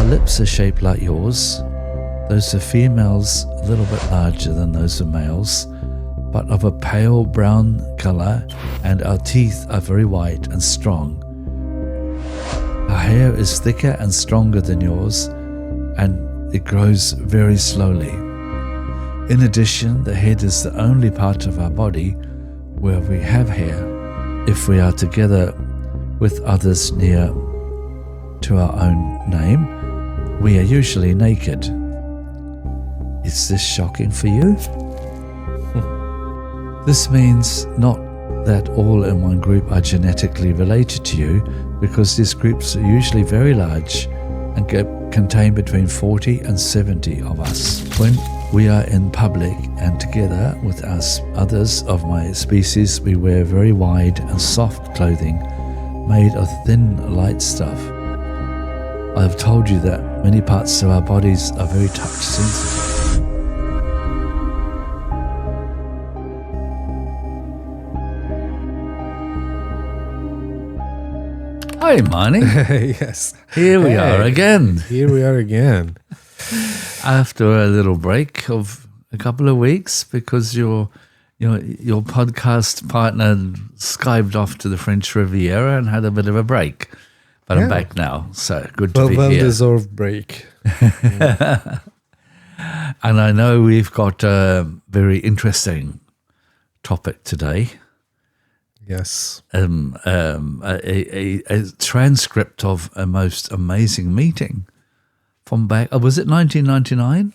lips are shaped like yours. Those are females, a little bit larger than those are males, but of a pale brown color, and our teeth are very white and strong. Our hair is thicker and stronger than yours, and it grows very slowly. In addition, the head is the only part of our body where we have hair. If we are together with others near to our own name, we are usually naked. Is this shocking for you? This means not that all in one group are genetically related to you, because these groups are usually very large and contain between 40 and 70 of us. When we are in public and together with us, others of my species, we wear very wide and soft clothing made of thin, light stuff. I have told you that many parts of our bodies are very touch sensitive. Hi, Marnie. Yes. Here we are again. Here we are again. After a little break of a couple of weeks, because your podcast partner Skyped off to the French Riviera and had a bit of a break. But I'm back now, so good to be here. Well-deserved break. And I know we've got a very interesting topic today. Yes. A transcript of a most amazing meeting from back, was it 1999?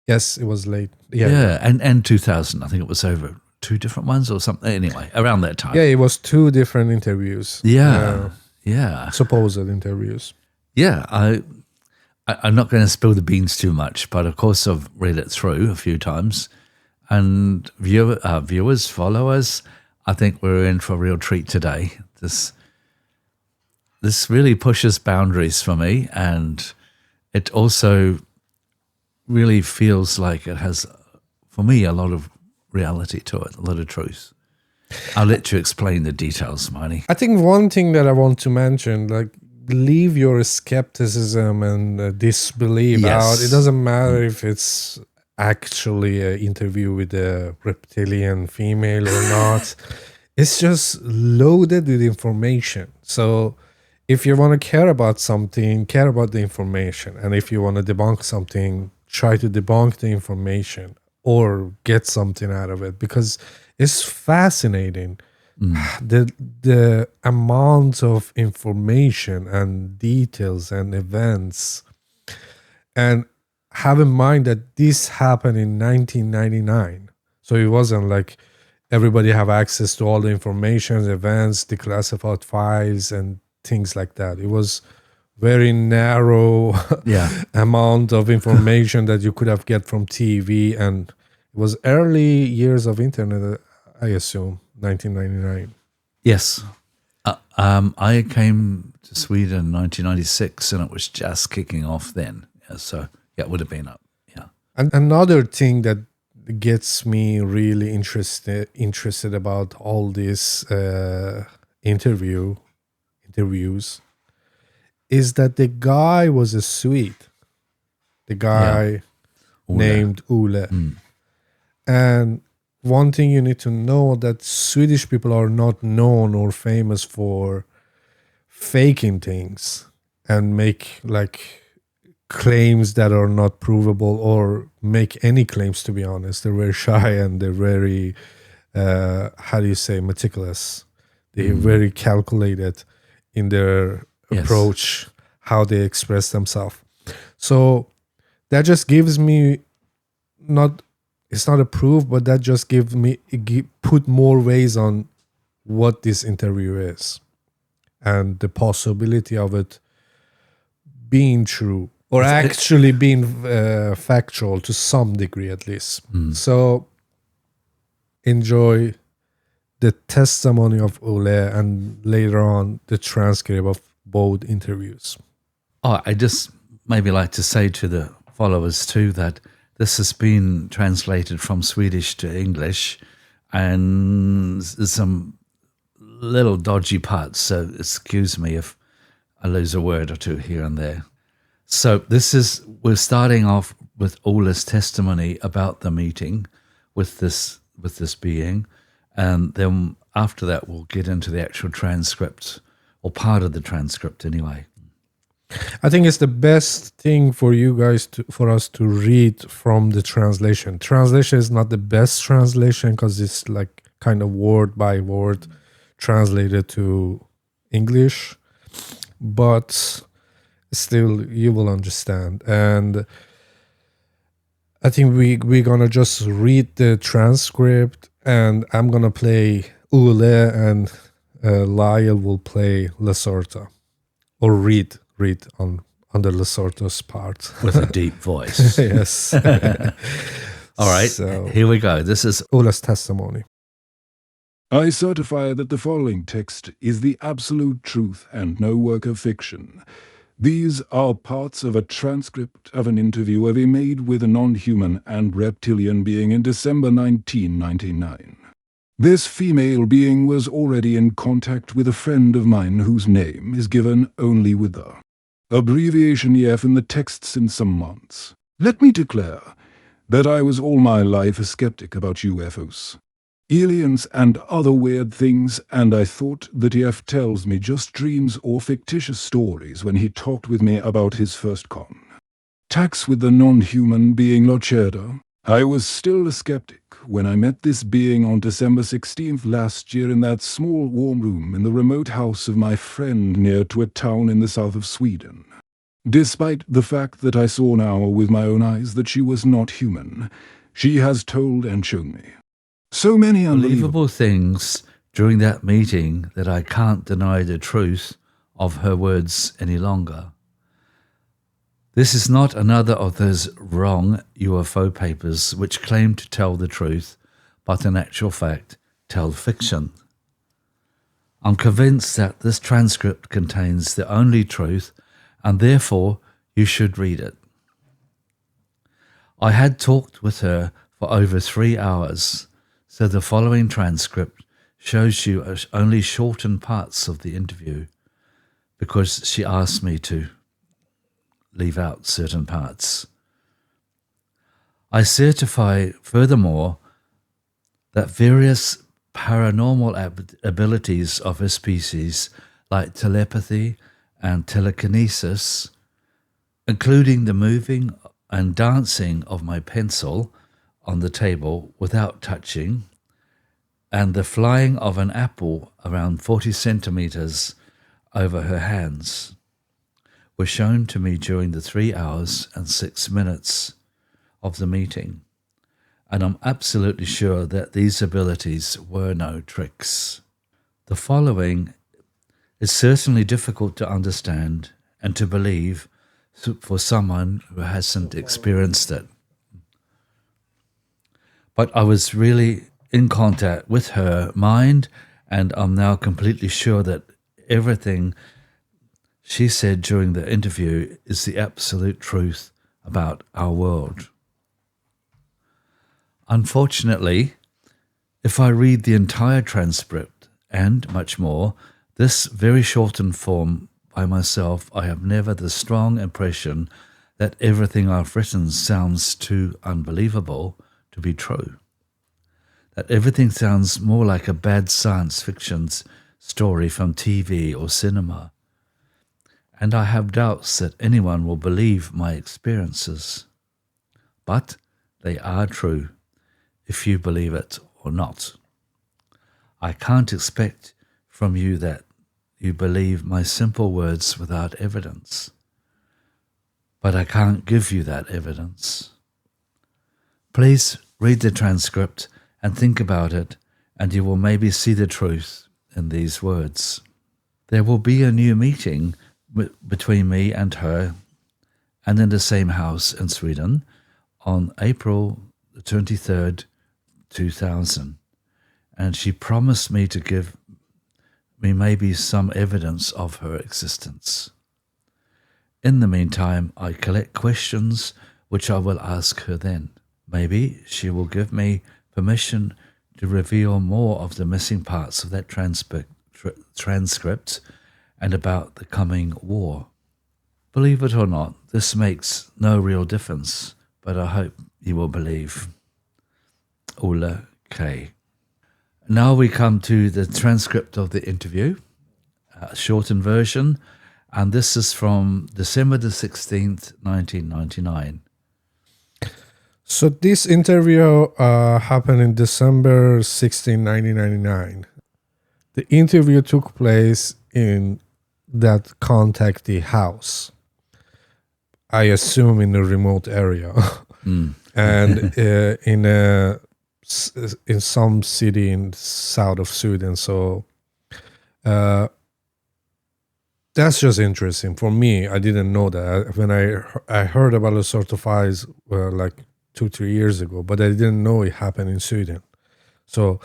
Yes, it was late. Yeah, and 2000. I think it was over 2 different ones or something. Anyway, around that time. Yeah, it was 2 different interviews. Yeah. Supposed interviews. Yeah, I'm not going to spill the beans too much, but of course I've read it through a few times. And viewers, followers, I think we're in for a real treat today. This really pushes boundaries for me, and it also really feels like it has, for me, a lot of reality to it, a lot of truth. I'll let you explain the details, Marnie. I think one thing that I want to mention, like, leave your skepticism and disbelief out. It doesn't matter if it's actually an interview with a reptilian female or not. It's just loaded with information. So if you want to care about something, care about the information. And if you want to debunk something, try to debunk the information or get something out of it, because it's fascinating. The amount of information and details and events. And have in mind that this happened in 1999. So it wasn't like everybody have access to all the information, events, declassified files, and things like that. It was very narrow amount of information that you could have get from TV. And it was early years of internet, I assume, 1999. Yes. I came to Sweden in 1996, and it was just kicking off then. Yeah, so it would have been up. Yeah. And another thing that gets me really interested about all these interviews is that the guy was a Swede. The guy named Ole. And one thing you need to know, that Swedish people are not known or famous for faking things and make like claims that are not provable, or make any claims, to be honest. They're very shy and they're very, meticulous. They're very calculated in their approach, how they express themselves. So that just gives me, it's not a proof, but that just gives me, put more ways on what this interview is and the possibility of it being true, or actually being factual to some degree at least. So enjoy the testimony of Ole and later on the transcript of both interviews. I just maybe like to say to the followers too that this has been translated from Swedish to English, and there's some little dodgy parts, so excuse me if I lose a word or two here and there. So we're starting off with Ola's testimony about the meeting with this being, and then after that we'll get into the actual transcript, or part of the transcript anyway. I think it's the best thing for you guys for us to read from the translation. Translation is not the best translation because it's like kind of word by word translated to English, but still you will understand. And I think we're gonna just read the transcript, and I'm gonna play Ule, and Lyle will play Lacerta, or read on the Lacerta's part with a deep voice. Yes. All right, so here we go. This is Ule's testimony. I certify that the following text is the absolute truth and no work of fiction. These are parts of a transcript of an interview I made with a non-human and reptilian being in December 1999. This female being was already in contact with a friend of mine whose name is given only with the abbreviation EF in the text since some months. Let me declare that I was all my life a skeptic about UFOs, aliens and other weird things, and I thought that EF tells me just dreams or fictitious stories when he talked with me about his first contacts with the non-human being Lacerta. I was still a skeptic when I met this being on December 16th last year in that small warm room in the remote house of my friend near to a town in the south of Sweden. Despite the fact that I saw now with my own eyes that she was not human, she has told and shown me so many unbelievable things during that meeting that I can't deny the truth of her words any longer. This is not another of those wrong UFO papers which claim to tell the truth, but in actual fact tell fiction. I'm convinced that this transcript contains the only truth, and therefore you should read it. I had talked with her for over 3 hours, so the following transcript shows you only shortened parts of the interview because she asked me to leave out certain parts. I certify, furthermore, that various paranormal abilities of her species, like telepathy and telekinesis, including the moving and dancing of my pencil on the table without touching, and the flying of an apple around 40 centimeters over her hands, were shown to me during the 3 hours and 6 minutes of the meeting, and I'm absolutely sure that these abilities were no tricks. The following is certainly difficult to understand and to believe for someone who hasn't experienced it. But I was really in contact with her mind, and I'm now completely sure that everything she said during the interview is the absolute truth about our world. Unfortunately, if I read the entire transcript and much more, this very shortened form by myself, I have never the strong impression that everything I've written sounds too unbelievable to be true. That everything sounds more like a bad science fiction story from TV or cinema. And I have doubts that anyone will believe my experiences. But they are true, if you believe it or not. I can't expect from you that you believe my simple words without evidence. But I can't give you that evidence. Please read the transcript and think about it, and you will maybe see the truth in these words. There will be a new meeting between me and her, and in the same house in Sweden, on April 23rd, 2000. And she promised me to give me maybe some evidence of her existence. In the meantime, I collect questions which I will ask her then. Maybe she will give me permission to reveal more of the missing parts of that transcript and about the coming war. Believe it or not, this makes no real difference, but I hope you will believe. Ulla K. Now we come to the transcript of the interview, a shortened version, and this is from December the 16th, 1999. So this interview happened in December 16, 1999. The interview took place in that contactee house. I assume in a remote area, and in some city in south of Sweden. So that's just interesting for me. I didn't know that when I heard about Lacerta files like 2-3 years ago, but I didn't know it happened in Sweden. So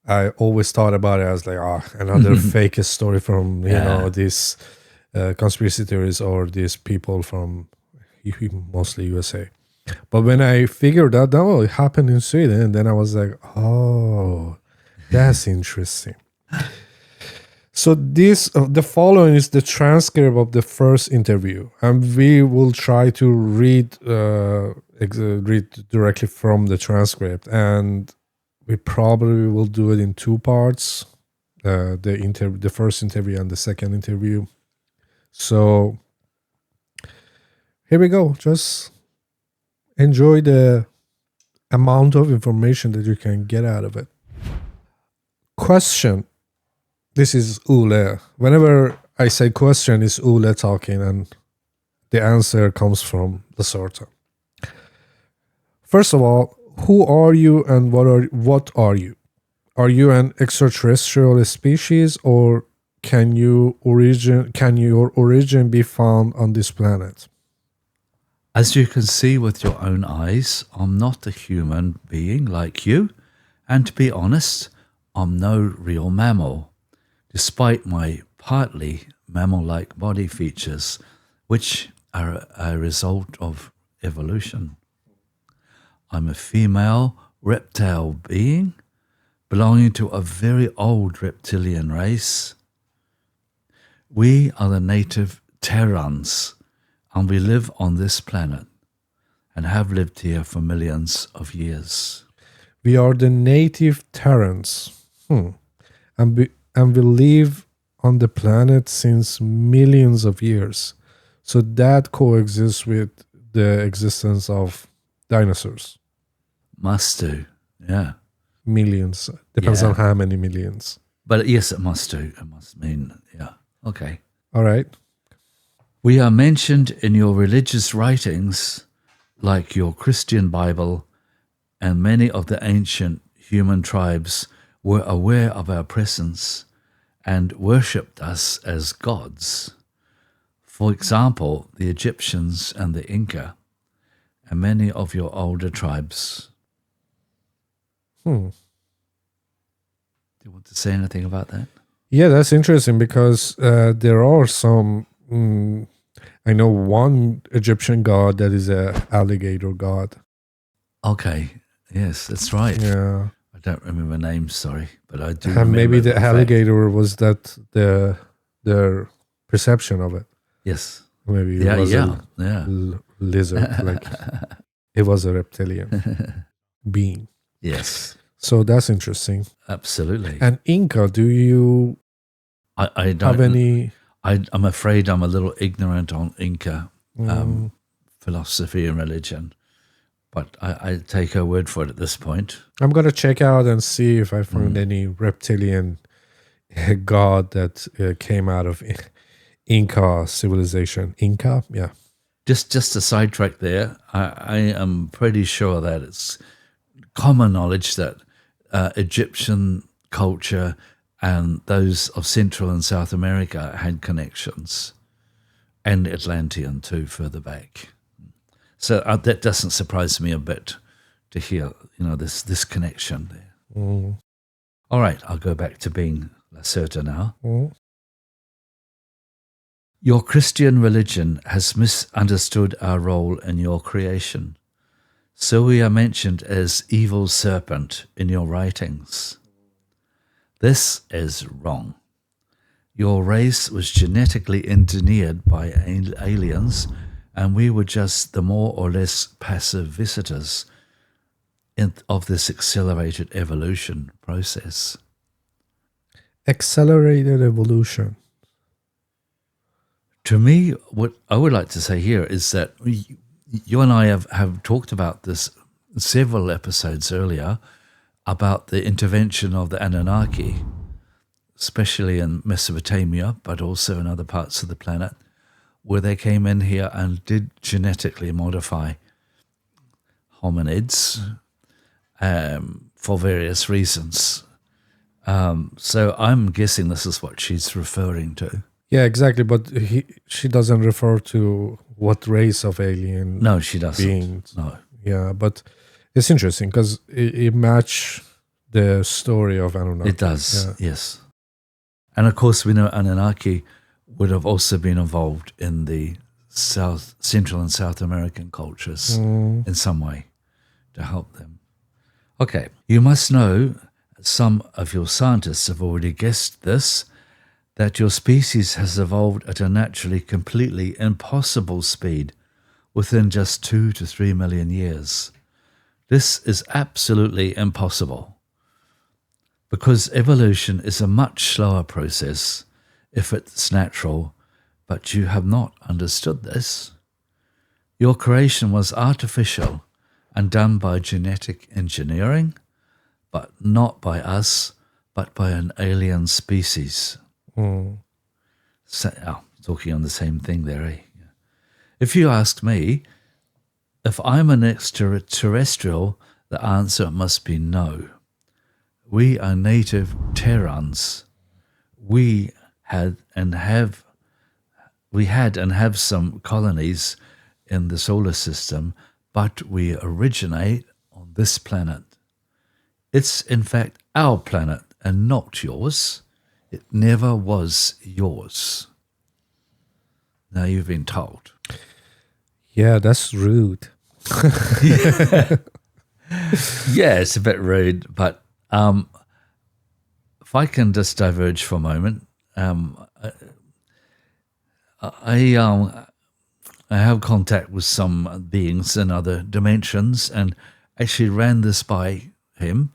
I always thought about it as like, another fake story from these conspiracy theories or these people from mostly USA. But when I figured out, oh, it happened in Sweden, then I was like, oh, that's interesting. So the following is the transcript of the first interview, and we will try to read directly from the transcript, and we probably will do it in 2 parts, the first interview and the second interview. So here we go. Just enjoy the amount of information that you can get out of it. Question. This is Ole. Whenever I say question, it's Ole talking, and the answer comes from Lacerta. First of all, who are you and what are you? Are you an extraterrestrial species, or can your origin be found on this planet? As you can see with your own eyes, I'm not a human being like you, and to be honest, I'm no real mammal, despite my partly mammal-like body features, which are a result of evolution. I'm a female reptile being belonging to a very old reptilian race. We are the native Terrans, and we live on this planet and have lived here for millions of years. We are the native Terrans, and we live on the planet since millions of years. So that coexists with the existence of dinosaurs. Must do, yeah. Millions. Depends on how many millions. But yes, it must do. It must mean, yeah. Okay. All right. We are mentioned in your religious writings, like your Christian Bible, and many of the ancient human tribes were aware of our presence and worshipped us as gods. For example, the Egyptians and the Inca, and many of your older tribes. Do you want to say anything about that? Yeah, that's interesting because there are some... I know one Egyptian god that is an alligator god. Okay, yes, that's right. Yeah. I don't remember names, sorry, but I do And remember maybe the alligator fact. was that their perception of it. Yes. Maybe it was a lizard, like it was a reptilian being. Yes. So that's interesting. Absolutely. And Inca, do you I don't have any... I'm afraid I'm a little ignorant on Inca philosophy and religion, but I take her word for it at this point. I'm going to check out and see if I found any reptilian god that came out of Inca civilization. Inca? Yeah. Just a sidetrack there. I am pretty sure that it's common knowledge that Egyptian culture and those of Central and South America had connections, and Atlantean too, further back. So that doesn't surprise me a bit to hear, this connection there. All right, I'll go back to being Lacerta now. Your Christian religion has misunderstood our role in your creation. So we are mentioned as evil serpent in your writings. This is wrong. your race was genetically engineered by aliens, and we were just the more or less passive visitors of this accelerated evolution process. Accelerated evolution. To me, what I would like to say here is that you and I have talked about this several episodes earlier, about the intervention of the Anunnaki, especially in Mesopotamia, but also in other parts of the planet, where they came in here and did genetically modify hominids for various reasons. So I'm guessing this is what she's referring to. Yeah, exactly. But she doesn't refer to what race of alien. No, she doesn't. Beings. No. Yeah, but it's interesting because it matches the story of Anunnaki. It does, yes. And of course, we know Anunnaki would have also been involved in the Central and South American cultures in some way to help them. Okay, you must know, some of your scientists have already guessed this, that your species has evolved at a naturally completely impossible speed within just 2 to 3 million years. This is absolutely impossible, because evolution is a much slower process if it's natural, but you have not understood this. Your creation was artificial and done by genetic engineering, but not by us, but by an alien species. So, talking on the same thing there, eh? If you ask me, if I'm an extraterrestrial, the answer must be no. We are native Terrans. We had and have some colonies in the solar system, but we originate on this planet. It's in fact our planet and not yours. It never was yours. Now you've been told. Yeah, that's rude. Yeah, it's a bit rude, but if I can just diverge for a moment, I have contact with some beings in other dimensions, and actually ran this by him,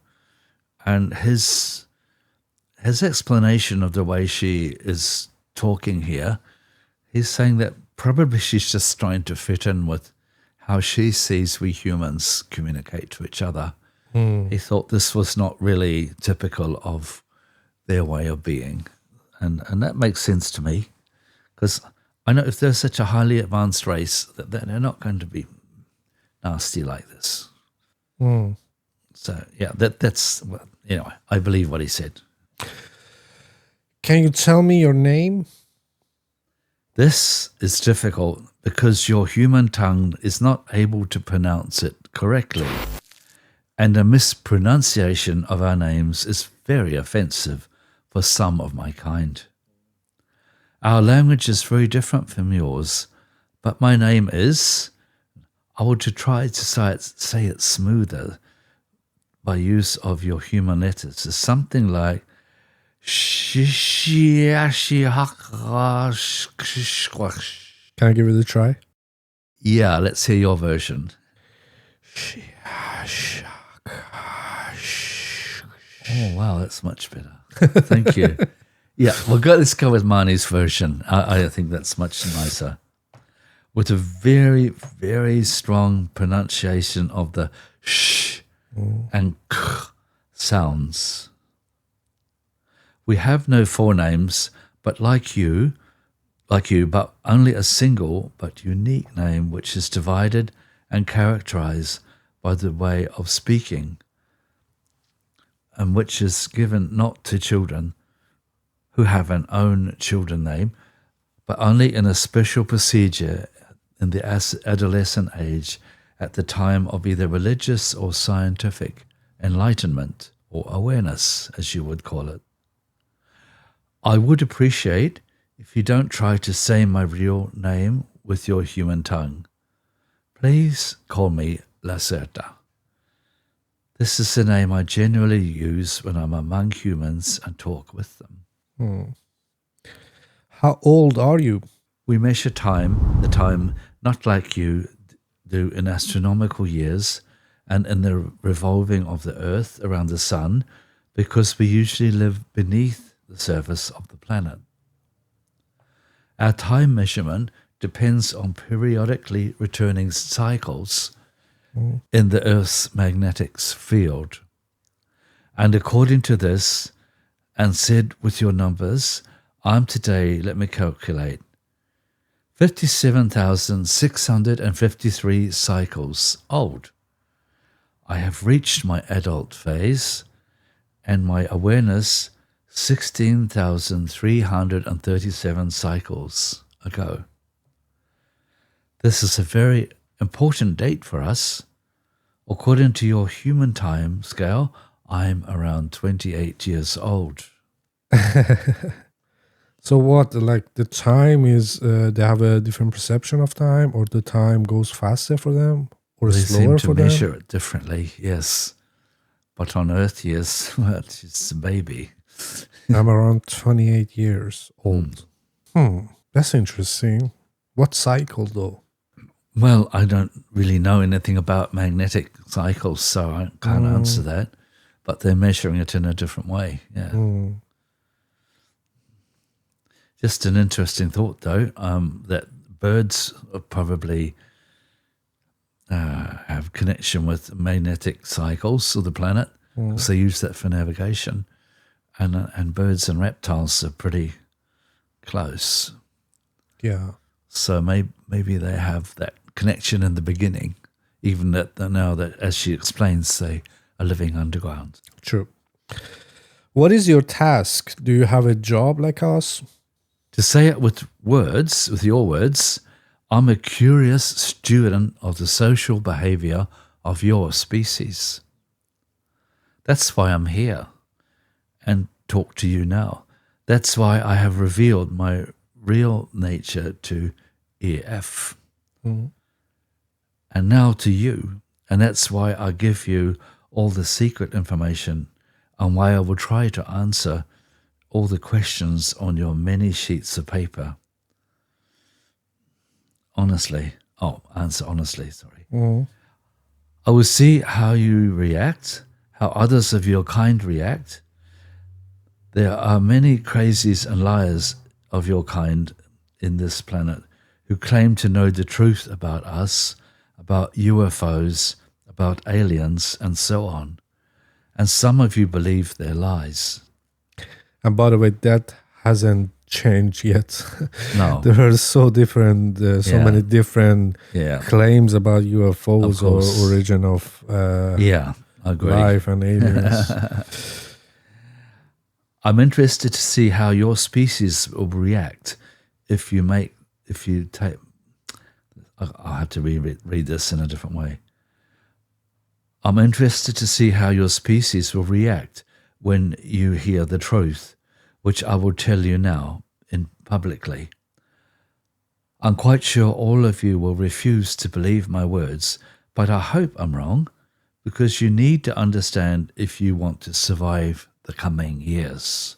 and his explanation of the way she is talking here, he's saying that probably she's just trying to fit in with how she sees we humans communicate to each other. He thought this was not really typical of their way of being. And that makes sense to me, because I know if they're such a highly advanced race, that they're not going to be nasty like this. So, yeah, that's, I believe what he said. Can you tell me your name? This is difficult because your human tongue is not able to pronounce it correctly, and a mispronunciation of our names is very offensive for some of my kind. Our language is very different from yours, but my name is, I want to try to say it smoother by use of your human letters. It's something like Can I give it a try? Yeah, let's hear your version. Oh, wow, that's much better. Thank you. Yeah, let's go with Marnie's version. I think that's much nicer. With a very, very strong pronunciation of the sh and k sounds. We have no forenames, but like you, but only a single but unique name which is divided and characterized by the way of speaking, and which is given not to children who have an own children name, but only in a special procedure in the adolescent age at the time of either religious or scientific enlightenment or awareness, as you would call it. I would appreciate if you don't try to say my real name with your human tongue. Please call me Lacerta. This is the name I generally use when I'm among humans and talk with them. How old are you? We measure the time not like you do in astronomical years and in the revolving of the Earth around the Sun, because we usually live beneath the surface of the planet. Our time measurement depends on periodically returning cycles in the Earth's magnetic field. And according to this, and said with your numbers, I'm today, let me calculate, 57,653 cycles old. I have reached my adult phase, and my awareness 16,337 cycles ago. This is a very important date for us. According to your human time scale, I'm around 28 years old. So what, like the time is, they have a different perception of time, or the time goes faster for them, or They slower seem for to them? measure it differently, yes. But on Earth, yes, well, it's just a baby. I'm around 28 years old. That's interesting. What cycle though? Well, I don't really know anything about magnetic cycles, so I can't answer that. But they're measuring it in a different way, yeah. Just an interesting thought, though, that birds probably have connection with magnetic cycles of the planet, because they use that for navigation. And birds and reptiles are pretty close. Yeah. So maybe they have that connection in the beginning, even that now that, as she explains, they are living underground. True. What is your task? Do you have a job like us? To say it with words, with your words, I'm a curious student of the social behavior of your species. That's why I'm here and talk to you now. That's why I have revealed my real nature to EF. And now to you. And that's why I give you all the secret information, and why I will try to answer all the questions on your many sheets of paper. Answer honestly, sorry. I will see how you react, how others of your kind react. There are many crazies and liars of your kind in this planet who claim to know the truth about us, about UFOs, about aliens, and so on. And some of you believe their lies. And by the way, that hasn't changed yet. No. There are so different, many different claims about UFOs or origin of I agree. life and aliens. I'm interested to see how your species will react I'll have to read this in a different way. I'm interested to see how your species will react when you hear the truth, which I will tell you now publicly. I'm quite sure all of you will refuse to believe my words, but I hope I'm wrong, because you need to understand if you want to survive the coming years.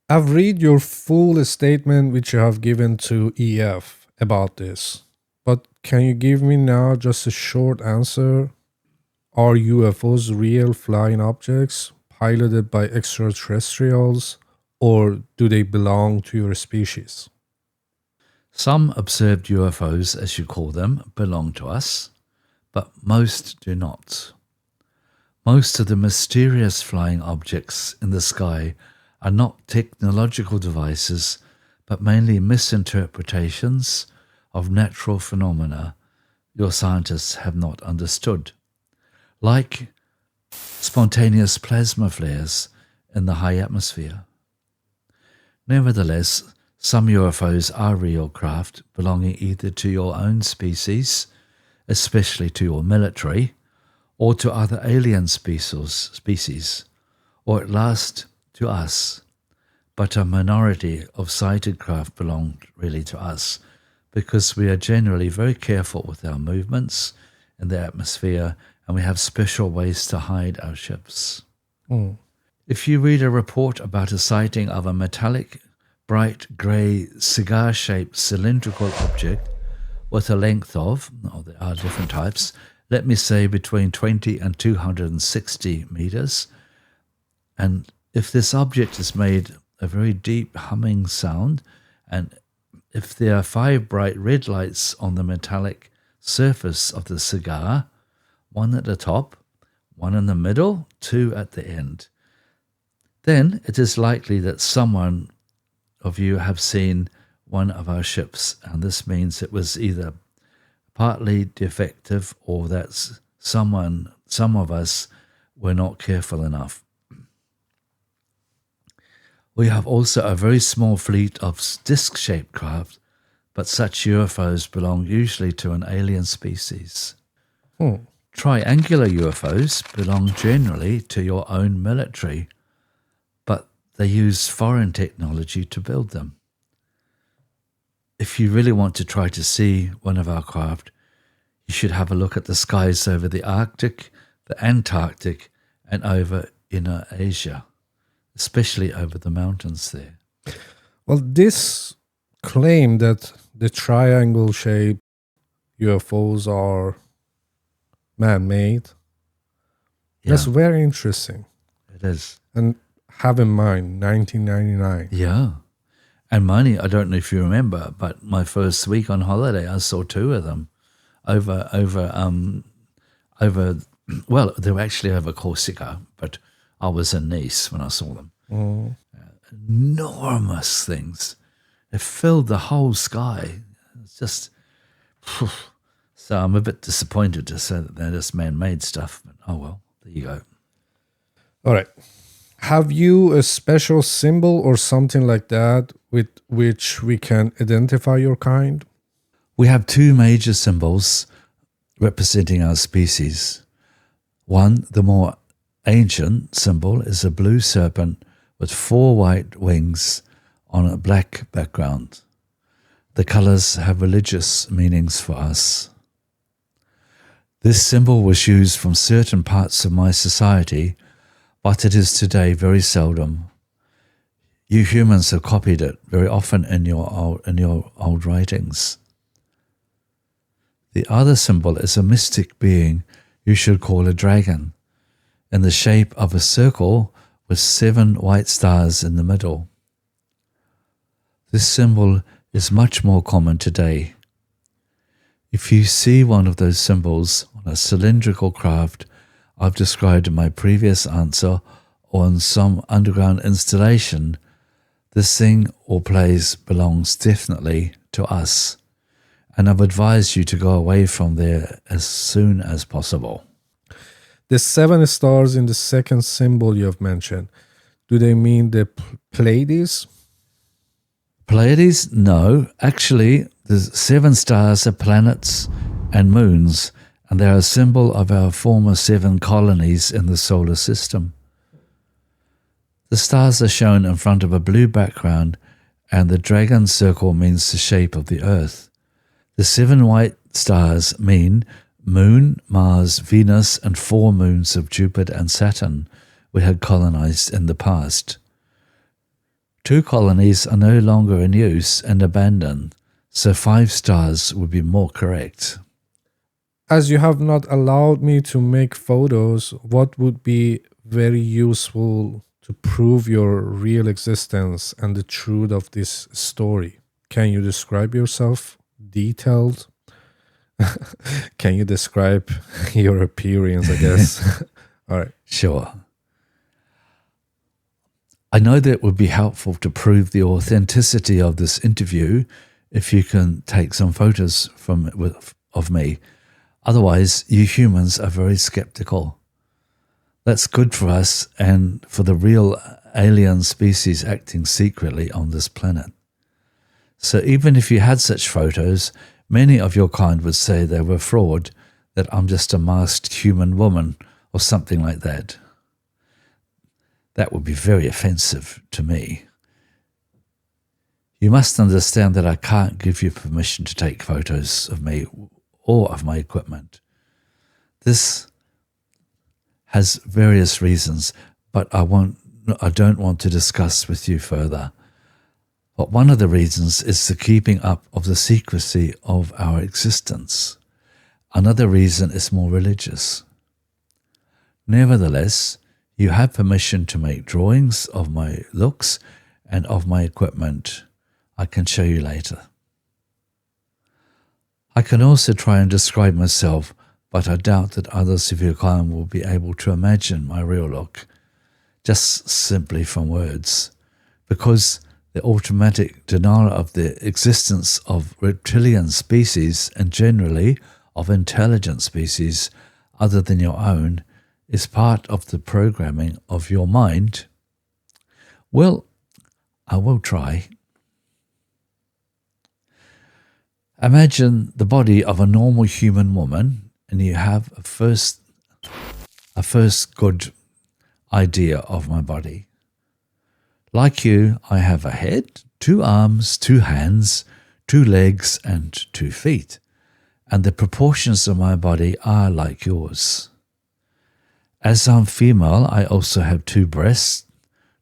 I've read your full statement which you have given to EF about this, but can you give me now just a short answer? Are UFOs real flying objects piloted by extraterrestrials, or do they belong to your species? Some observed UFOs, as you call them, belong to us, but most do not. Most of the mysterious flying objects in the sky are not technological devices, but mainly misinterpretations of natural phenomena your scientists have not understood, like spontaneous plasma flares in the high atmosphere. Nevertheless, some UFOs are real craft belonging either to your own species, especially to your military, or to other alien species, or at last to us. But a minority of sighted craft belong really to us, because we are generally very careful with our movements in the atmosphere, and we have special ways to hide our ships. If you read a report about a sighting of a metallic bright grey cigar-shaped cylindrical object with a length of, there are different types, let me say between 20 and 260 meters. And if this object has made a very deep humming sound, and if there are 5 bright red lights on the metallic surface of the cigar, 1 at the top, 1 in the middle, 2 at the end, then it is likely that someone of you have seen one of our ships, and this means it was either partly defective or that some of us were not careful enough. We have also a very small fleet of disc-shaped craft, but such UFOs belong usually to an alien species. Triangular UFOs belong generally to your own military, but they use foreign technology to build them. If you really want to try to see one of our craft, you should have a look at the skies over the Arctic, the Antarctic, and over inner Asia, especially over the mountains there. Well, this claim that the triangle-shaped UFOs are man-made, that's very interesting. It is. And have in mind, 1999. Yeah. And money, I don't know if you remember, but my first week on holiday, I saw 2 of them over, well, they were actually over Corsica, but I was in Nice when I saw them. Enormous things. It filled the whole sky. It's just, so I'm a bit disappointed to say that they're just man-made stuff, but oh well, there you go. All right. Have you a special symbol or something like that with which we can identify your kind? We have 2 major symbols representing our species. One, the more ancient symbol, is a blue serpent with 4 white wings on a black background. The colors have religious meanings for us. This symbol was used from certain parts of my society, but it is today very seldom. You humans have copied it very often in your old writings. The other symbol is a mystic being you should call a dragon, in the shape of a circle with 7 white stars in the middle. This symbol is much more common today. If you see one of those symbols on a cylindrical craft I've described in my previous answer, or on some underground installation, this thing or place belongs definitely to us, and I've advised you to go away from there as soon as possible. The 7 stars in the second symbol you have mentioned, do they mean the Pleiades? Pleiades? No. Actually, the 7 stars are planets and moons, and they are a symbol of our former 7 colonies in the solar system. The stars are shown in front of a blue background, and the dragon circle means the shape of the Earth. The 7 white stars mean Moon, Mars, Venus, and 4 moons of Jupiter and Saturn we had colonized in the past. 2 colonies are no longer in use and abandoned, so 5 stars would be more correct. As you have not allowed me to make photos, what would be very useful to prove your real existence and the truth of this story? Can you describe yourself detailed? Can you describe your appearance, I guess? All right. Sure. I know that it would be helpful to prove the authenticity of this interview if you can take some photos of me. Otherwise, you humans are very skeptical. That's good for us and for the real alien species acting secretly on this planet. So even if you had such photos, many of your kind would say they were fraud, that I'm just a masked human woman or something like that. That would be very offensive to me. You must understand that I can't give you permission to take photos of me or of my equipment. This has various reasons, but I don't want to discuss with you further. But one of the reasons is the keeping up of the secrecy of our existence. Another reason is more religious. Nevertheless, you have permission to make drawings of my looks and of my equipment. I can show you later. I can also try and describe myself, but I doubt that others of your kind will be able to imagine my real look, just simply from words, because the automatic denial of the existence of reptilian species and generally of intelligent species other than your own is part of the programming of your mind. Well, I will try. Imagine the body of a normal human woman, and you have a first good idea of my body. Like you, I have a head, 2 arms, 2 hands, 2 legs, and 2 feet, and the proportions of my body are like yours. As I'm female, I also have 2 breasts,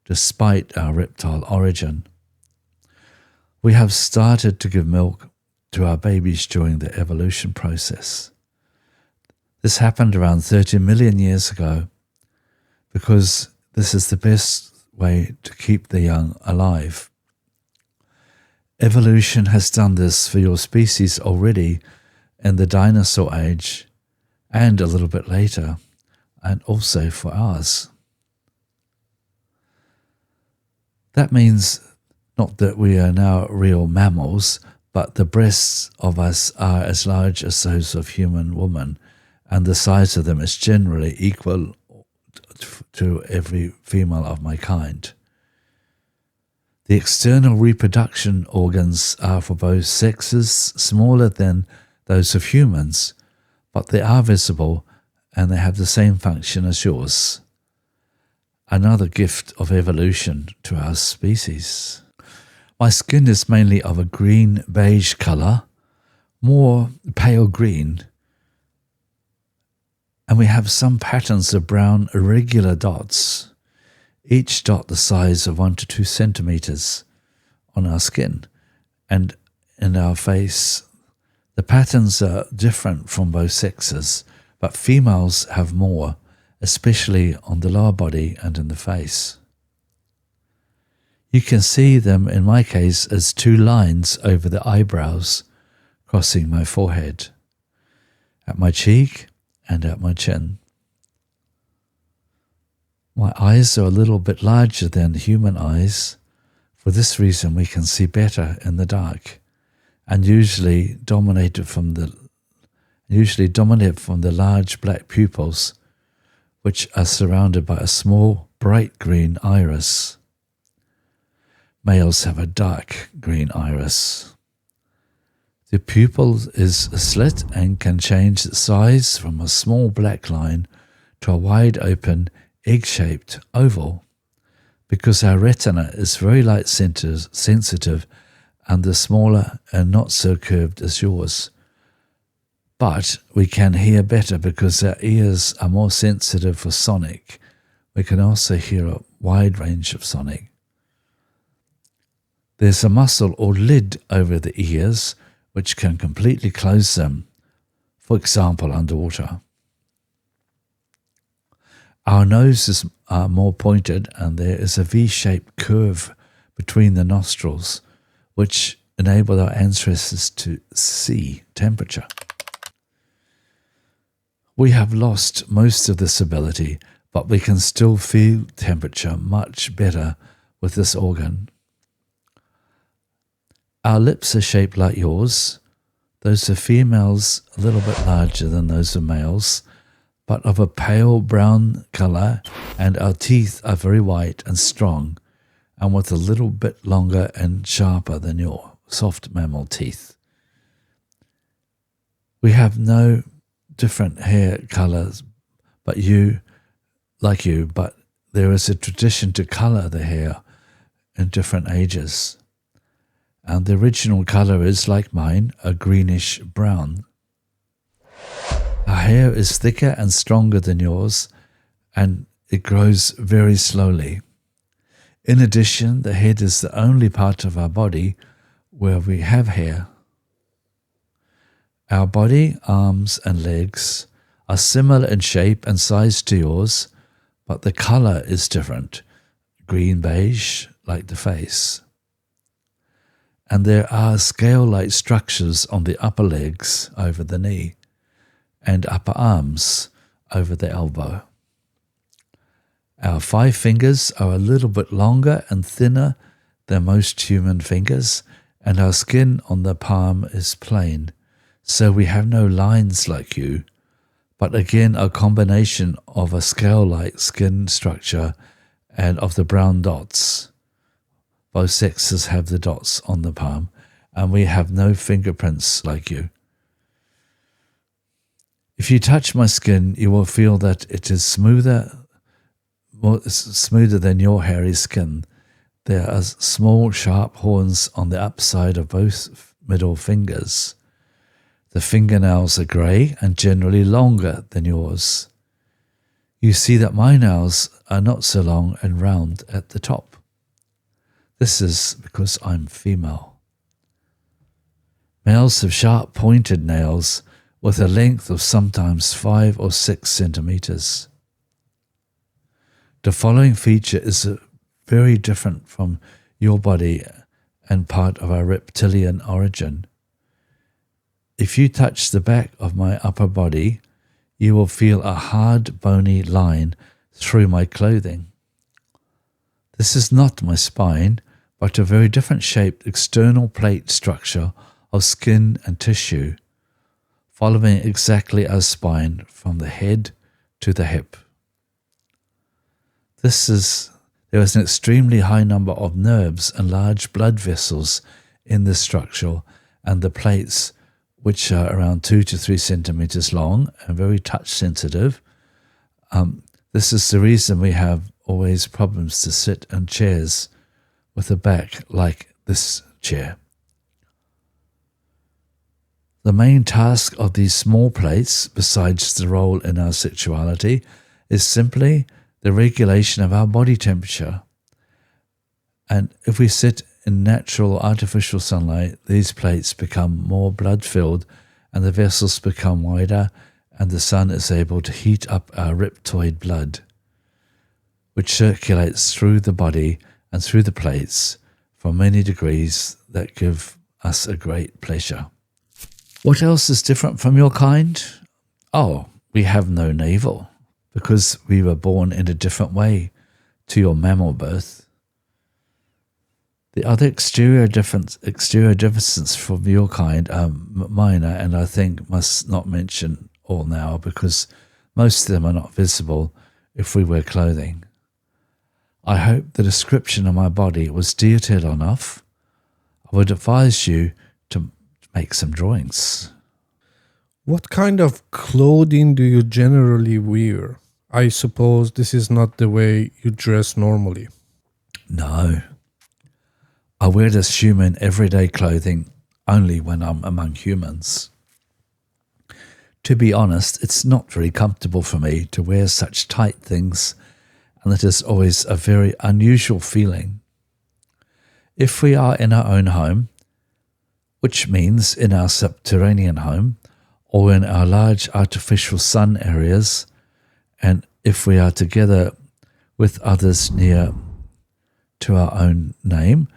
despite our reptile origin. We have started to give milk to our babies during the evolution process. This happened around 30 million years ago because this is the best way to keep the young alive. Evolution has done this for your species already in the dinosaur age and a little bit later, and also for ours. That means not that we are now real mammals, but the breasts of us are as large as those of human women, and the size of them is generally equal to every female of my kind. The external reproduction organs are for both sexes smaller than those of humans, but they are visible and they have the same function as yours. Another gift of evolution to our species. My skin is mainly of a green-beige color, more pale green, and we have some patterns of brown irregular dots, each dot the size of 1 to 2 centimeters on our skin and in our face. The patterns are different from both sexes, but females have more, especially on the lower body and in the face. You can see them in my case as 2 lines over the eyebrows crossing my forehead, at my cheek and at my chin. My eyes are a little bit larger than human eyes. For this reason we can see better in the dark, and usually dominated from the large black pupils, which are surrounded by a small bright green iris. Males have a dark green iris. The pupil is slit and can change its size from a small black line to a wide open egg-shaped oval, because our retina is very light sensitive and the smaller and not so curved as yours. But we can hear better because our ears are more sensitive for sonic. We can also hear a wide range of sonic. There's a muscle or lid over the ears which can completely close them, for example underwater. Our noses are more pointed and there is a V-shaped curve between the nostrils which enable our ancestors to see temperature. We have lost most of this ability, but we can still feel temperature much better with this organ. Our lips are shaped like yours. Those of females a little bit larger than those of males, but of a pale brown color, and our teeth are very white and strong, and with a little bit longer and sharper than your soft mammal teeth. We have no different hair colors but there is a tradition to color the hair in different ages. And the original color is, like mine, a greenish brown. Our hair is thicker and stronger than yours, and it grows very slowly. In addition, the head is the only part of our body where we have hair. Our body, arms and legs are similar in shape and size to yours, but the color is different, green beige like the face. And there are scale-like structures on the upper legs over the knee and upper arms over the elbow. Our 5 fingers are a little bit longer and thinner than most human fingers, and our skin on the palm is plain, so we have no lines like you, but again a combination of a scale-like skin structure and of the brown dots. Both sexes have the dots on the palm, and we have no fingerprints like you. If you touch my skin, you will feel that it is smoother than your hairy skin. There are small, sharp horns on the upside of both middle fingers. The fingernails are grey and generally longer than yours. You see that my nails are not so long and round at the top. This is because I'm female. Males have sharp pointed nails with a length of sometimes 5 or 6 centimeters. The following feature is very different from your body and part of our reptilian origin. If you touch the back of my upper body, you will feel a hard, bony line through my clothing. This is not my spine, but a very different shaped external plate structure of skin and tissue, following exactly our spine from the head to the hip. There is an extremely high number of nerves and large blood vessels in this structure, and the plates, which are around 2 to 3 centimeters long and very touch sensitive. This is the reason we have always problems to sit in chairs with a back like this chair. The main task of these small plates, besides the role in our sexuality, is simply the regulation of our body temperature. And if we sit in natural or artificial sunlight, these plates become more blood-filled and the vessels become wider, and the sun is able to heat up our riptoid blood, which circulates through the body and through the plates for many degrees that give us a great pleasure. What else is different from your kind? Oh, we have no navel, because we were born in a different way to your mammal birth. The other exterior differences from your kind are minor, and I think must not mention all now, because most of them are not visible if we wear clothing. I hope the description of my body was detailed enough. I would advise you to make some drawings. What kind of clothing do you generally wear? I suppose this is not the way you dress normally. No. I wear this human everyday clothing only when I'm among humans. To be honest, it's not very comfortable for me to wear such tight things, and it is always a very unusual feeling. If we are in our own home, which means in our subterranean home, or in our large artificial sun areas, and if we are together with others near to our own name,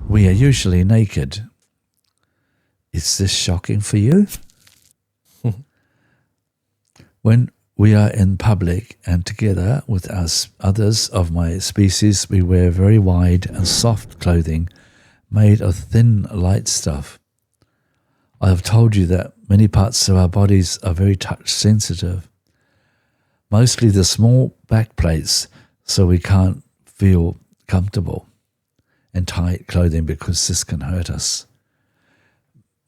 we are usually naked. Is this shocking for you? When we are in public and together with others of my species, we wear very wide and soft clothing made of thin, light stuff. I have told you that many parts of our bodies are very touch sensitive, mostly the small back plates, so we can't feel comfortable in tight clothing because this can hurt us.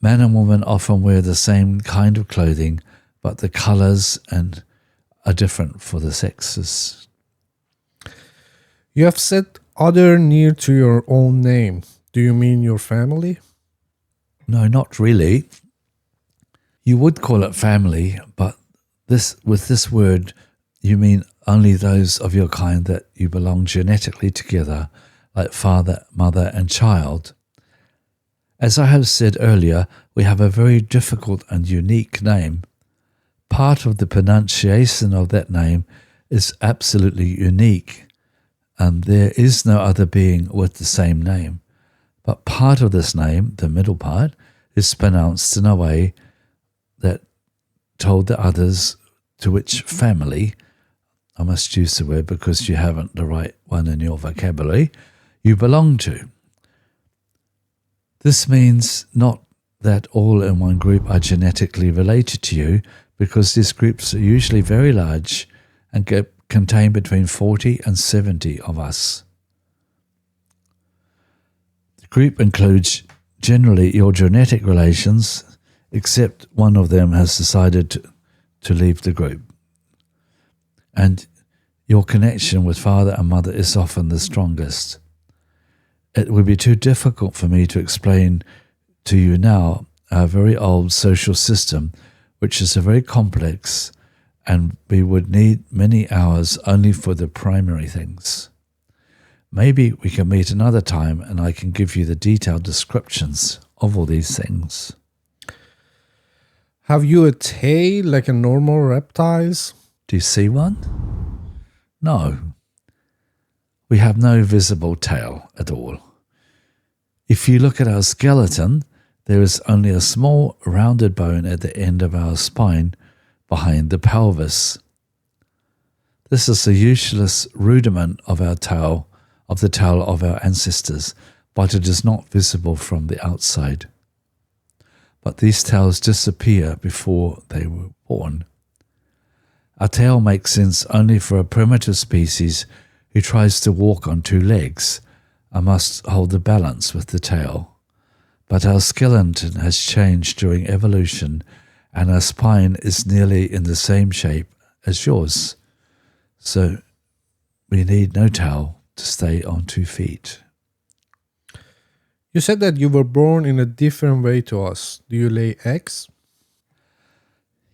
Man and woman often wear the same kind of clothing, but the colors are different for the sexes. You have said other near to your own name. Do you mean your family? No, not really. You would call it family, but with this word, you mean only those of your kind that you belong genetically together like father, mother, and child. As I have said earlier, we have a very difficult and unique name. Part of the pronunciation of that name is absolutely unique, and there is no other being with the same name. But part of this name, the middle part, is pronounced in a way that told the others to which family, I must use the word because you haven't the right one in your vocabulary, you belong to. This means not that all in one group are genetically related to you, because these groups are usually very large and contain between 40 and 70 of us. The group includes generally your genetic relations, except one of them has decided to leave the group. And your connection with father and mother is often the strongest. It would be too difficult for me to explain to you now our very old social system, which is a very complex, and we would need many hours only for the primary things. Maybe we can meet another time and I can give you the detailed descriptions of all these things. Have you a tail like a normal reptiles? Do you see one? No. We have no visible tail at all. If you look at our skeleton, there is only a small rounded bone at the end of our spine behind the pelvis. This is a useless rudiment of our tail, of the tail of our ancestors, but it is not visible from the outside. But these tails disappear before they were born. A tail makes sense only for a primitive species who tries to walk on two legs and must hold the balance with the tail. But our skeleton has changed during evolution, and our spine is nearly in the same shape as yours. So we need no tail to stay on 2 feet. You said that you were born in a different way to us. Do you lay eggs?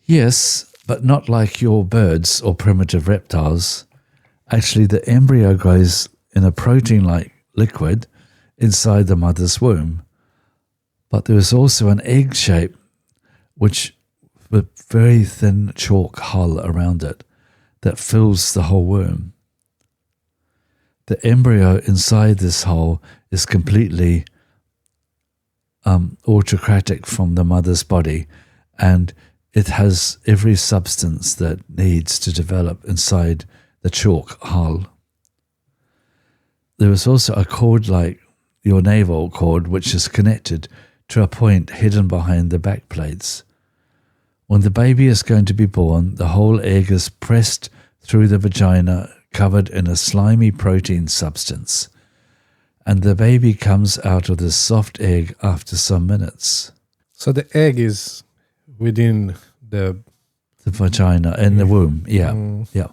Yes, but not like your birds or primitive reptiles. Actually, the embryo grows in a protein-like liquid inside the mother's womb. But there is also an egg shape with very thin chalk hull around it that fills the whole womb. The embryo inside this hull is completely autocratic from the mother's body, and it has every substance that needs to develop inside the chalk hull. There is also a cord like your navel cord, which is connected to a point hidden behind the back plates. When the baby is going to be born, the whole egg is pressed through the vagina, covered in a slimy protein substance, and the baby comes out of this soft egg after some minutes. So the egg is within the vagina, in the womb, yeah.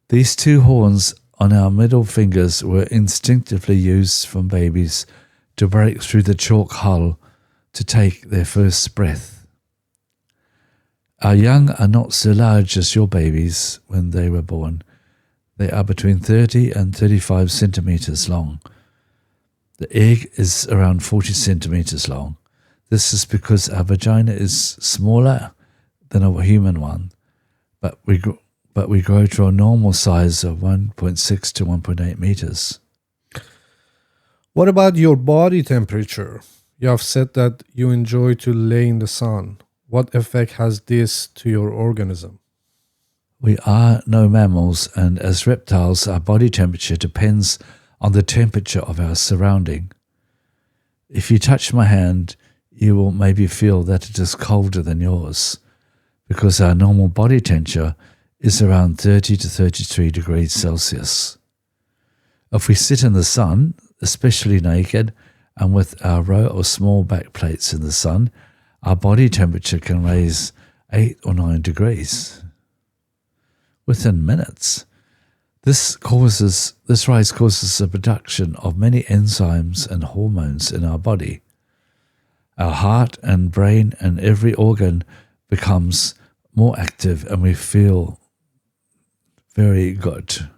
These two horns on our middle fingers were instinctively used from babies to break through the chalk hull to take their first breath. Our young are not so large as your babies when they were born. They are between 30 and 35 centimeters long. The egg is around 40 centimeters long. This is because our vagina is smaller than a human one, but we grow to a normal size of 1.6 to 1.8 meters. What about your body temperature? You have said that you enjoy to lay in the sun. What effect has this to your organism? We are no mammals, and as reptiles, our body temperature depends on the temperature of our surrounding. If you touch my hand, you will maybe feel that it is colder than yours, because our normal body temperature is around 30 to 33 degrees Celsius. If we sit in the sun, especially naked, and with our row of small back plates in the sun, our body temperature can raise 8 or 9 degrees within minutes. This rise causes the production of many enzymes and hormones in our body. Our heart and brain and every organ becomes more active, and we feel very good.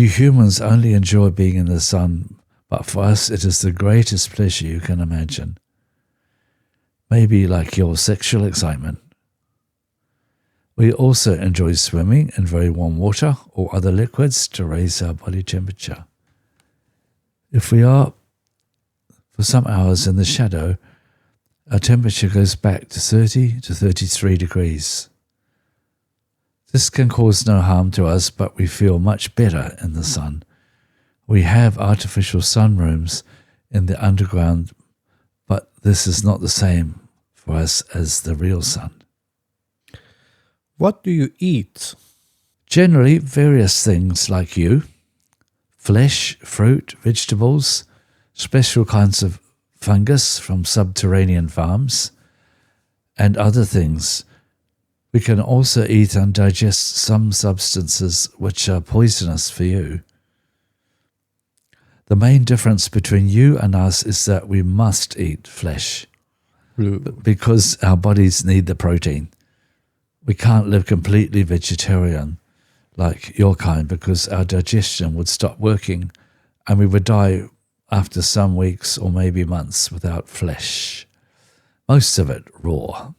You humans only enjoy being in the sun, but for us it is the greatest pleasure you can imagine. Maybe like your sexual excitement. We also enjoy swimming in very warm water or other liquids to raise our body temperature. If we are for some hours in the shadow, our temperature goes back to 30 to 33 degrees. This can cause no harm to us, but we feel much better in the sun. We have artificial sun rooms in the underground, but this is not the same for us as the real sun. What do you eat? Generally, various things like you. Flesh, fruit, vegetables, special kinds of fungus from subterranean farms, and other things. We can also eat and digest some substances which are poisonous for you. The main difference between you and us is that we must eat flesh because our bodies need the protein. We can't live completely vegetarian like your kind because our digestion would stop working and we would die after some weeks or maybe months without flesh. Most of it raw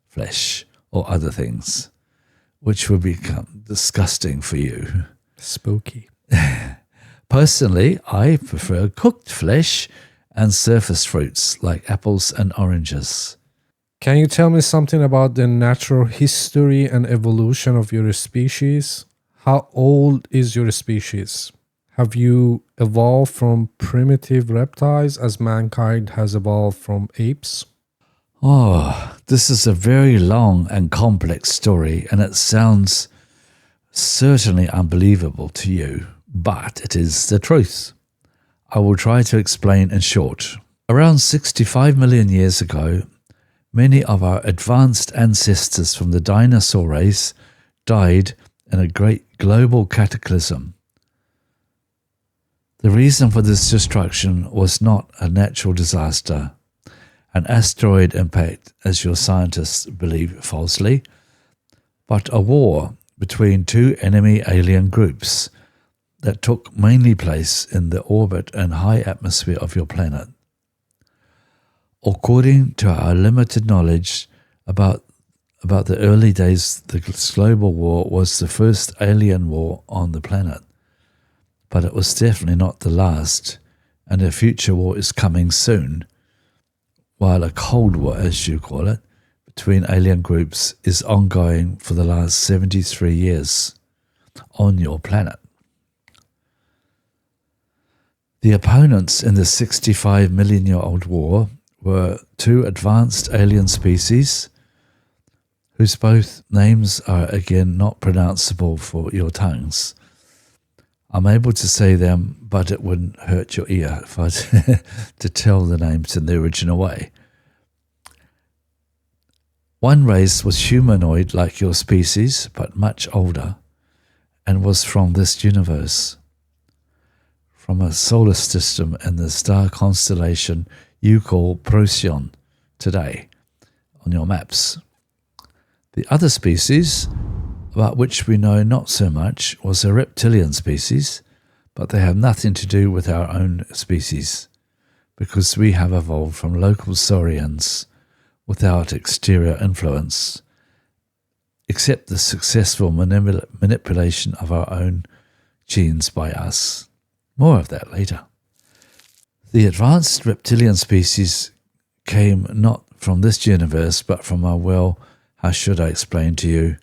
flesh or other things, which would become disgusting for you. Spooky. Personally, I prefer cooked flesh and surface fruits like apples and oranges. Can you tell me something about the natural history and evolution of your species? How old is your species? Have you evolved from primitive reptiles as mankind has evolved from apes? Oh, this is a very long and complex story, and it sounds certainly unbelievable to you, but it is the truth. I will try to explain in short. Around 65 million years ago, many of our advanced ancestors from the dinosaur race died in a great global cataclysm. The reason for this destruction was not a natural disaster, an asteroid impact, as your scientists believe falsely, but a war between two enemy alien groups that took mainly place in the orbit and high atmosphere of your planet. According to our limited knowledge about the early days, the global war was the first alien war on the planet, but it was definitely not the last, and a future war is coming soon, while a Cold War, as you call it, between alien groups is ongoing for the last 73 years on your planet. The opponents in the 65 million year old war were two advanced alien species whose both names are again not pronounceable for your tongues. I'm able to say them, but it wouldn't hurt your ear if I to tell the names in the original way. One race was humanoid like your species, but much older, and was from this universe, from a solar system in the star constellation you call Procyon today on your maps. The other species, about which we know not so much, was a reptilian species, but they have nothing to do with our own species, because we have evolved from local saurians without exterior influence, except the successful manipulation of our own genes by us. More of that later. The advanced reptilian species came not from this universe, but from how should I explain to you?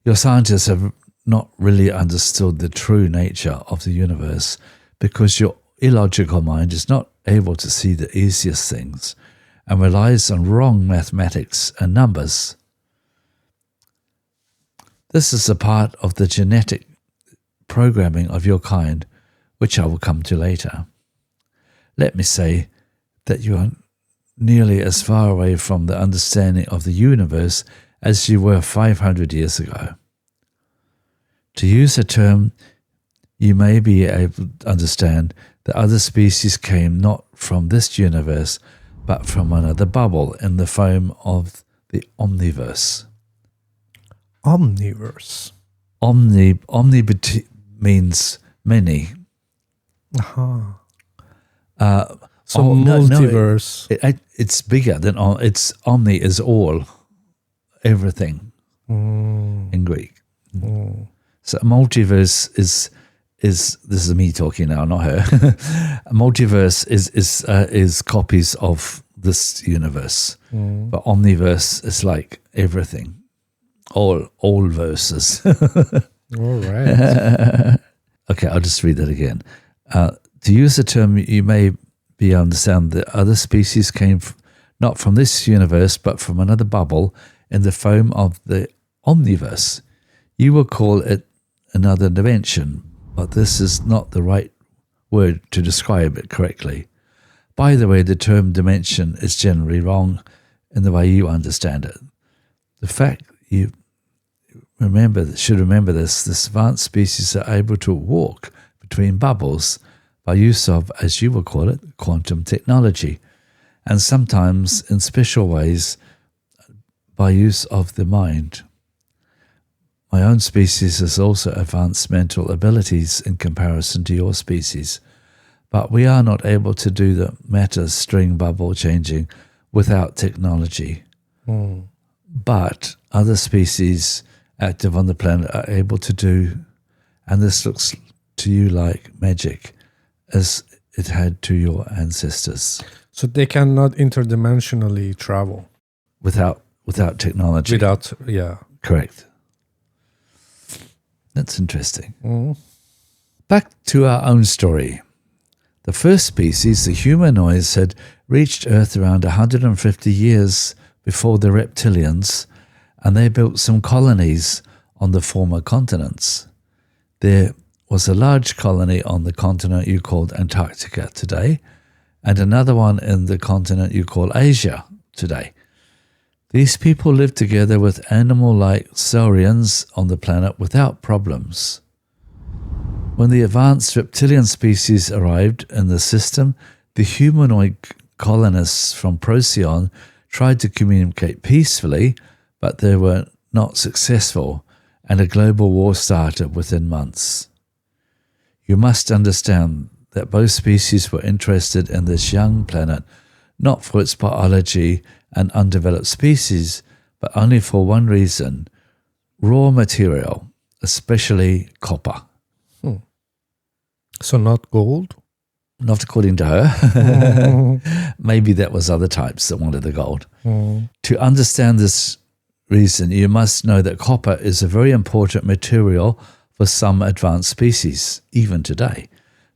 Your scientists have not really understood the true nature of the universe because your illogical mind is not able to see the easiest things and relies on wrong mathematics and numbers. This is a part of the genetic programming of your kind, which I will come to later. Let me say that you are nearly as far away from the understanding of the universe as you were 500 years ago. To use a term you may be able to understand, the other species came not from this universe, but from another bubble in the foam of the omniverse. Omniverse. Omni means many. Uh-huh. So multiverse. It's bigger than all. It's omni is all, everything in Greek. So multiverse is this is me talking now, not her. Multiverse is copies of this universe, but omniverse is like everything, all verses. All right. Okay, I'll just read that again. To use the term, you may be understand that other species came not from this universe, but from another bubble in the foam of the omniverse. You will call it another dimension, but this is not the right word to describe it correctly. By the way, the term dimension is generally wrong in the way you understand it. The fact you should remember this advanced species are able to walk between bubbles by use of, as you will call it, quantum technology, and sometimes in special ways by use of the mind. My own species has also advanced mental abilities in comparison to your species, but we are not able to do the matter string bubble changing without technology. But other species active on the planet are able to do, and this looks to you like magic, as it had to your ancestors. So they cannot interdimensionally travel Without technology. Yeah. Correct. That's interesting. Back to our own story. The first species, the humanoids, had reached Earth around 150 years before the reptilians, and they built some colonies on the former continents. There was a large colony on the continent you called Antarctica today, and another one in the continent you call Asia today. These people lived together with animal-like saurians on the planet without problems. When the advanced reptilian species arrived in the system, the humanoid colonists from Procyon tried to communicate peacefully, but they were not successful, and a global war started within months. You must understand that both species were interested in this young planet, not for its biology and undeveloped species, but only for one reason: raw material, especially copper. So not gold? Not according to her. Maybe that was other types that wanted the gold. To understand this reason, you must know that copper is a very important material for some advanced species, even today,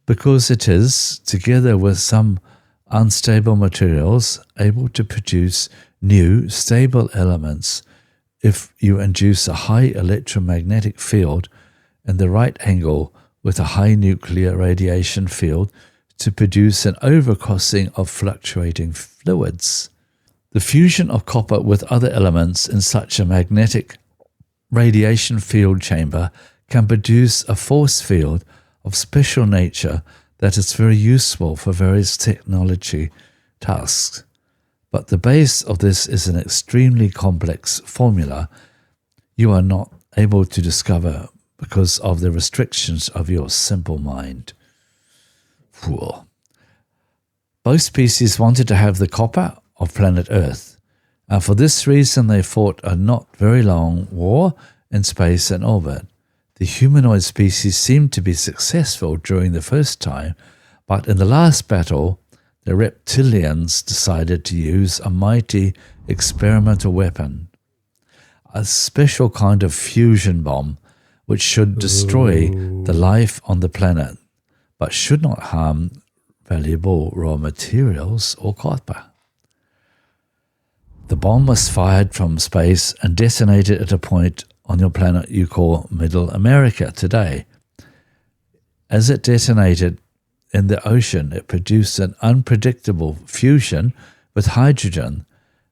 because it is, together with some unstable materials, able to produce new, stable elements if you induce a high electromagnetic field in the right angle with a high nuclear radiation field to produce an overcrossing of fluctuating fluids. The fusion of copper with other elements in such a magnetic radiation field chamber can produce a force field of special nature that is very useful for various technology tasks. But the base of this is an extremely complex formula you are not able to discover because of the restrictions of your simple mind. Whoa. Both species wanted to have the copper of planet Earth, and for this reason they fought a not very long war in space and orbit. The humanoid species seemed to be successful during the first time, but in the last battle, the reptilians decided to use a mighty experimental weapon, a special kind of fusion bomb, which should destroy the life on the planet, but should not harm valuable raw materials or copper. The bomb was fired from space and detonated at a point on your planet you call Middle America today. As it detonated in the ocean, it produced an unpredictable fusion with hydrogen,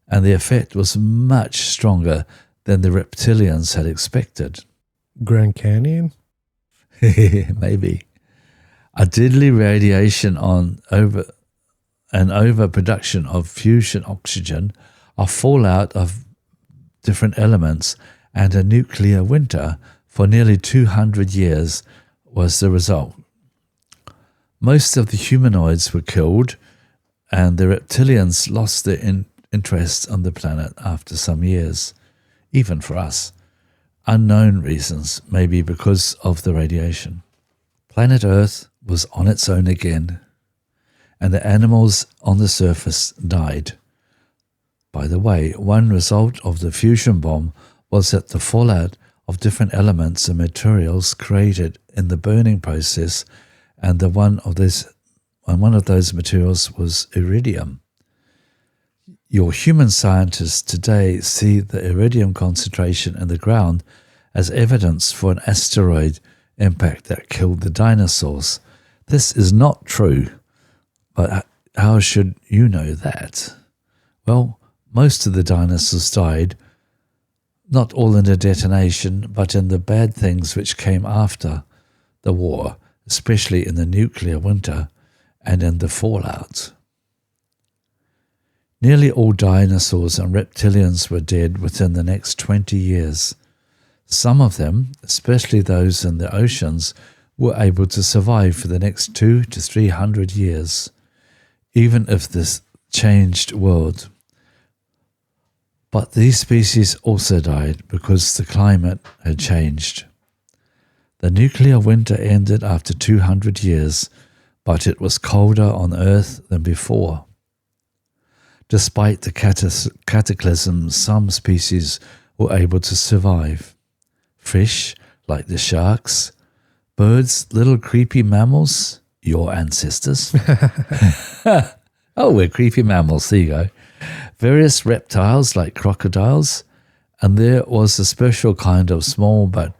and the effect was much stronger than the reptilians had expected. Grand Canyon? Maybe. A deadly radiation overproduction of fusion oxygen, a fallout of different elements, and a nuclear winter for nearly 200 years was the result. Most of the humanoids were killed, and the reptilians lost their interest on the planet after some years, even for us. Unknown reasons, maybe because of the radiation. Planet Earth was on its own again, and the animals on the surface died. By the way, one result of the fusion bomb was that the fallout of different elements and materials created in the burning process, and one of those materials was iridium. Your human scientists today see the iridium concentration in the ground as evidence for an asteroid impact that killed the dinosaurs. This is not true, but how should you know that? Well, most of the dinosaurs died, not all in the detonation, but in the bad things which came after the war, especially in the nuclear winter and in the fallout. Nearly all dinosaurs and reptilians were dead within the next 20 years. Some of them, especially those in the oceans, were able to survive for the next 200 to 300 years, even if this changed world. But these species also died because the climate had changed. The nuclear winter ended after 200 years, but it was colder on Earth than before. Despite the cataclysm, some species were able to survive. Fish, like the sharks, birds, little creepy mammals, your ancestors. Oh, we're creepy mammals, there you go. Various reptiles like crocodiles, and there was a special kind of small but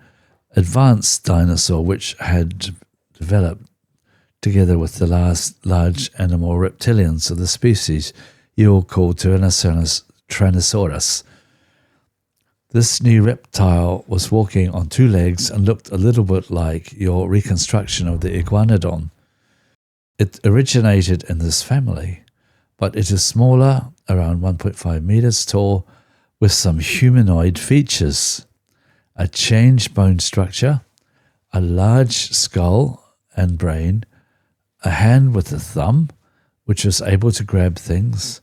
advanced dinosaur which had developed together with the last large animal reptilians of the species you'll call Tyrannosaurus. This new reptile was walking on two legs and looked a little bit like your reconstruction of the iguanodon. It originated in this family, but it is smaller, around 1.5 meters tall, with some humanoid features, a changed bone structure, a large skull and brain, a hand with a thumb, which was able to grab things,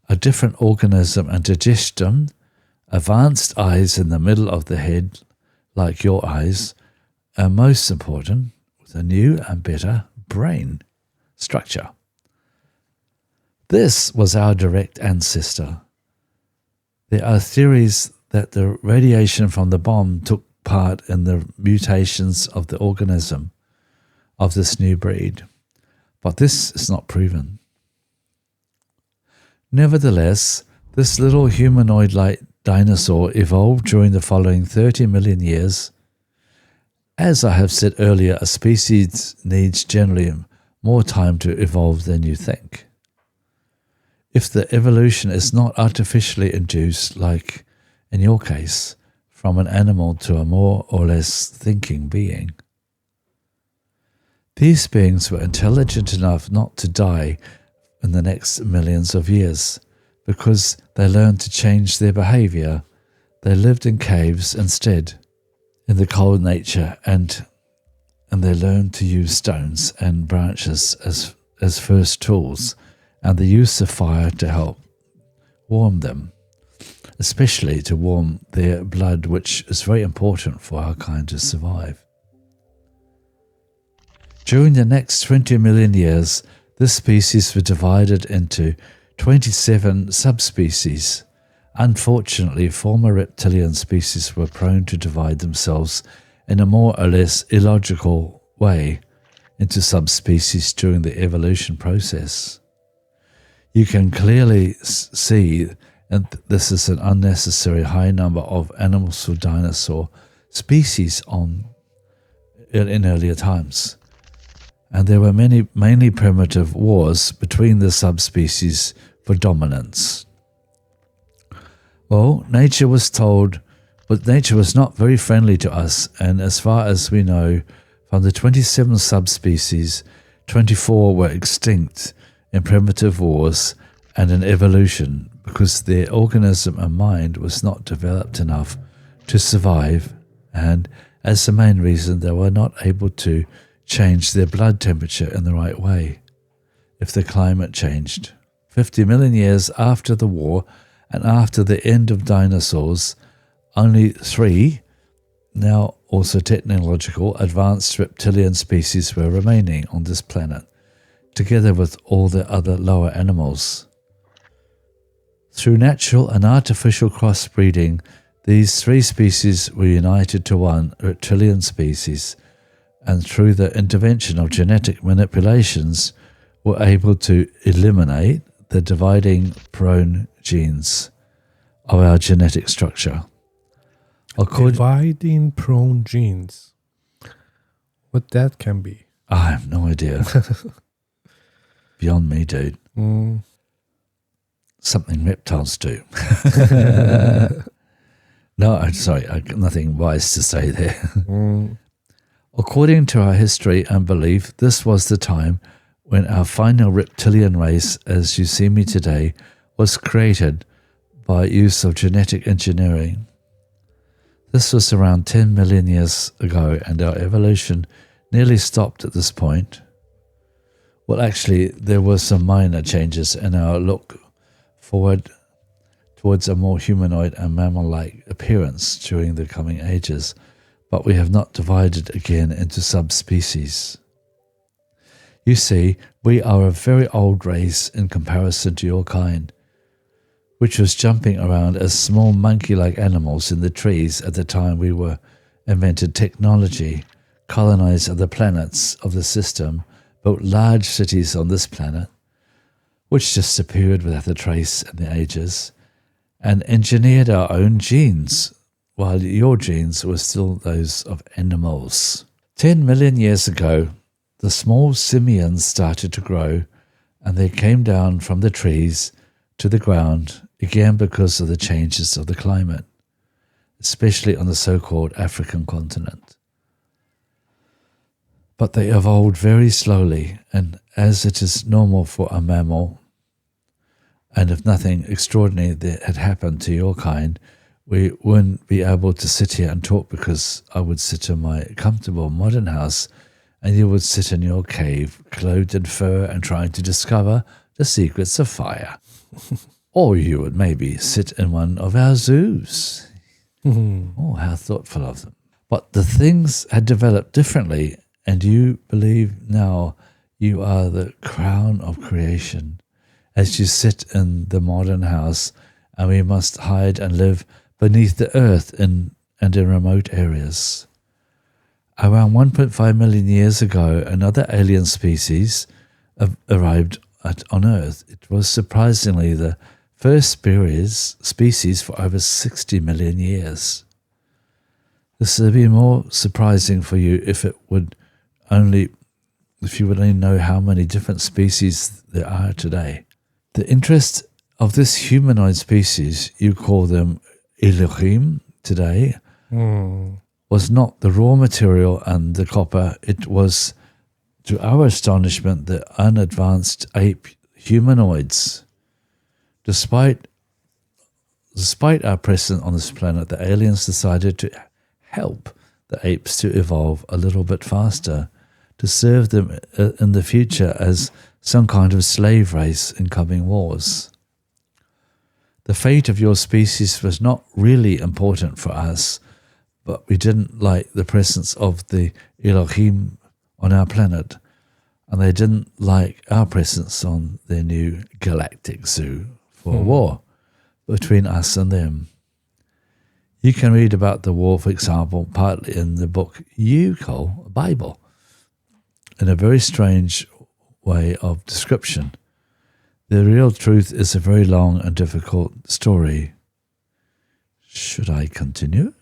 a different organism and digestion, advanced eyes in the middle of the head, like your eyes, and most important, with a new and better brain structure. This was our direct ancestor. There are theories that the radiation from the bomb took part in the mutations of the organism of this new breed, but this is not proven. Nevertheless, this little humanoid-like dinosaur evolved during the following 30 million years. As I have said earlier, a species needs generally more time to evolve than you think. If the evolution is not artificially induced, like in your case, from an animal to a more or less thinking being. These beings were intelligent enough not to die in the next millions of years, because they learned to change their behavior. They lived in caves instead, in the cold nature, and they learned to use stones and branches as first tools, and the use of fire to help warm them, especially to warm their blood, which is very important for our kind to survive. During the next 20 million years, this species was divided into 27 subspecies. Unfortunately, former reptilian species were prone to divide themselves in a more or less illogical way into subspecies during the evolution process. You can clearly see that this is an unnecessary high number of animals or dinosaur species in earlier times. And there were mainly primitive wars between the subspecies for dominance. Well, nature was not very friendly to us, and as far as we know, from the 27 subspecies, 24 were extinct in primitive wars and in evolution because their organism and mind was not developed enough to survive, and as the main reason they were not able to change their blood temperature in the right way if the climate changed. 50 million years after the war and after the end of dinosaurs, only 3, now also technological, advanced reptilian species were remaining on this planet, together with all the other lower animals. Through natural and artificial crossbreeding, these 3 species were united to one reptilian species, and through the intervention of genetic manipulations, were able to eliminate the dividing prone genes of our genetic structure. Dividing prone genes. What that can be? I have no idea. Beyond me, dude. Something reptiles do. No, I'm sorry, nothing wise to say there. According to our history and belief, this was the time when our final reptilian race, as you see me today, was created by use of genetic engineering. This was around 10 million years ago, and our evolution nearly stopped at this point. Well, actually, there were some minor changes in our look forward towards a more humanoid and mammal-like appearance during the coming ages, but we have not divided again into subspecies. You see, we are a very old race in comparison to your kind, which was jumping around as small monkey-like animals in the trees at the time we were invented technology, colonized other planets of the system, built large cities on this planet, which disappeared without a trace in the ages, and engineered our own genes, while your genes were still those of animals. 10 million years ago, the small simians started to grow, and they came down from the trees to the ground, again because of the changes of the climate, especially on the so-called African continent. But they evolved very slowly, and as it is normal for a mammal, and if nothing extraordinary that had happened to your kind, we wouldn't be able to sit here and talk, because I would sit in my comfortable modern house and you would sit in your cave, clothed in fur and trying to discover the secrets of fire. Or you would maybe sit in one of our zoos. Oh, how thoughtful of them. But the things had developed differently, and you believe now you are the crown of creation as you sit in the modern house, and we must hide and live beneath the earth and in remote areas. Around 1.5 million years ago, another alien species arrived on Earth. It was surprisingly the first species for over 60 million years. This would be more surprising for you if you would only know how many different species there are today. The interest of this humanoid species, you call them Elohim today, was not the raw material and the copper. It was, to our astonishment, the unadvanced ape humanoids. Despite our presence on this planet, the aliens decided to help the apes to evolve a little bit faster, to serve them in the future as some kind of slave race in coming wars. The fate of your species was not really important for us, but we didn't like the presence of the Elohim on our planet, and they didn't like our presence on their new galactic zoo for a war between us and them. You can read about the war, for example, partly in the book you call Bible, in a very strange way of description. The real truth is a very long and difficult story. Should I continue?